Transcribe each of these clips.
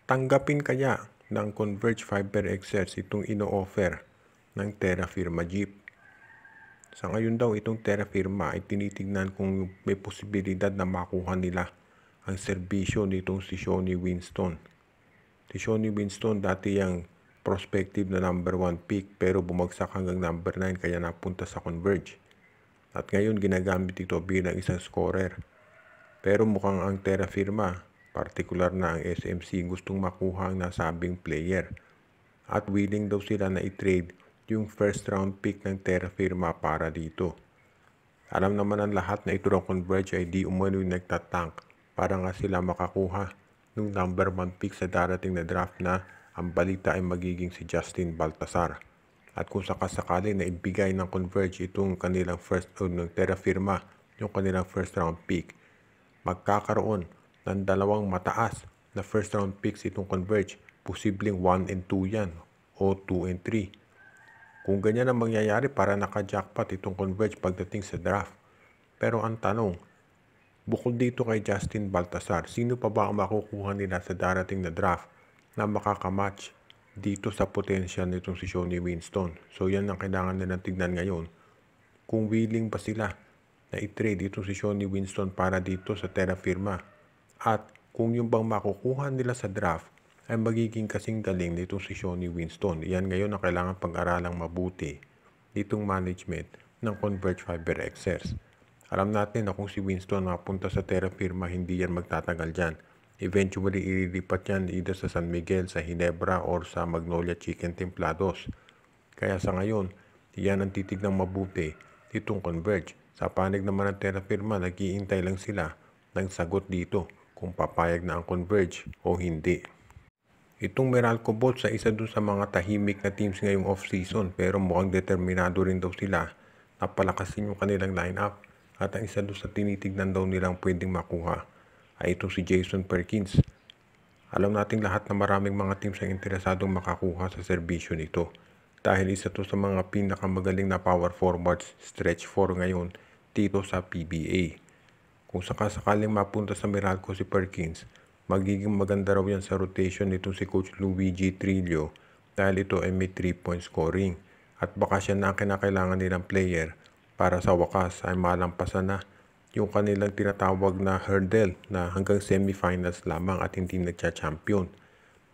Tanggapin kaya ng Converge Fiber Excels itong ino-offer ng Terra Firma Jeep? Sa ngayon daw itong Terra Firma ay tinitignan kung may posibilidad na makuha nila ang serbisyo nitong si Shawnee Winston. Si Shawnee Winston dati ang prospective na number 1 pick pero bumagsak hanggang number 9 kaya napunta sa Converge. At ngayon ginagamit ito bilang isang scorer. Pero mukhang ang Terra Firma, partikular na ang SMC, gustong makuha ang nasabing player. At willing daw sila na i-trade yung first round pick ng Terra Firma para dito. Alam naman ang lahat na ito ng Converge ay di umano'y nagtatank para nga sila makakuha ng number 1 pick sa darating na draft na ang balita ay magiging si Justin Baltasar. At kung sakasakali na ibigay ng Converge itong kanilang ng Terra Firma, yung kanilang first round pick, magkakaroon ng dalawang mataas na first round picks itong Converge. Posibleng 1 and 2 yan o 2 and 3. Kung ganyan ang mangyayari, para naka-jackpot itong Converge pagdating sa draft. Pero ang tanong, bukod dito kay Justin Baltasar, sino pa ba ang makukuha nila sa darating na draft na makakamatch dito sa potential nitong si Shawnee Winston? So yan ang kailangan nilang tignan ngayon. Kung willing ba sila na i-trade itong si Shawnee Winston para dito sa Terra Firma. At kung yung bang makukuha nila sa draft ay magiging kasing galing nitong si Shawnee Winston. Yan ngayon ang kailangan pag-aralang mabuti ditong management ng Converge Fiber Excels. Alam natin na kung si Winston mapunta sa Terra Firma, hindi yan magtatagal dyan. Eventually, ililipat yan either sa San Miguel, sa Ginebra, or sa Magnolia Chicken Templados. Kaya sa ngayon, yan ang titignan mabuti ditong Converge. Sa panig naman ng Terra Firma, nag-iintay lang sila ng sagot dito kung papayag na ang Converge o hindi. Itong Meralco Bolts sa isa dun sa mga tahimik na teams ngayong off-season, pero mukhang determinado rin daw sila na palakasin yung kanilang lineup. At ang isa dun sa tinitignan daw nilang pwedeng makuha ay itong si Jason Perkins. Alam nating lahat na maraming mga teams ang interesadong makakuha sa serbisyo nito. Dahil isa to sa mga pinakamagaling na power forwards stretch 4 ngayon dito sa PBA. Kung sakasakaling mapunta sa Meralco si Perkins, magiging maganda raw yan sa rotation nitong si Coach Luigi Trillo dahil ito ay may 3-point scoring. At baka siya na ang kinakailangan nilang player para sa wakas ay malampasan na yung kanilang tinatawag na hurdle na hanggang semifinals lamang at hindi nagcha-champion.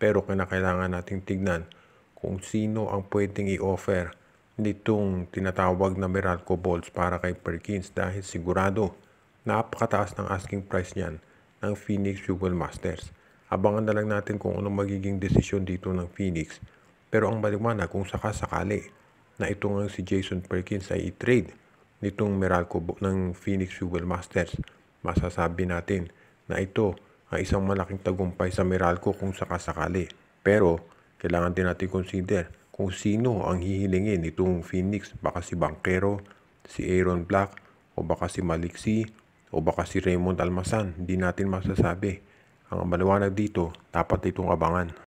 Pero kinakailangan nating tignan kung sino ang pwedeng i-offer nitong tinatawag na Meralco Bolts para kay Perkins dahil sigurado napakataas ng asking price niyan ng Phoenix Fuel Masters. Abangan na lang natin kung anong magiging desisyon dito ng Phoenix. Pero ang maliwanag kung sakasakali na ito nga si Jason Perkins ay i-trade nitong Meralco ng Phoenix Fuel Masters, masasabi natin na ito ang isang malaking tagumpay sa Meralco kung sakasakali. Pero kailangan din natin consider kung sino ang hihilingin nitong Phoenix. Baka si Banquero, si Aaron Black, o baka si Maliksi, o baka si Raymond Almasan. Hindi natin masasabi. Ang maliwanag dito, dapat itong abangan.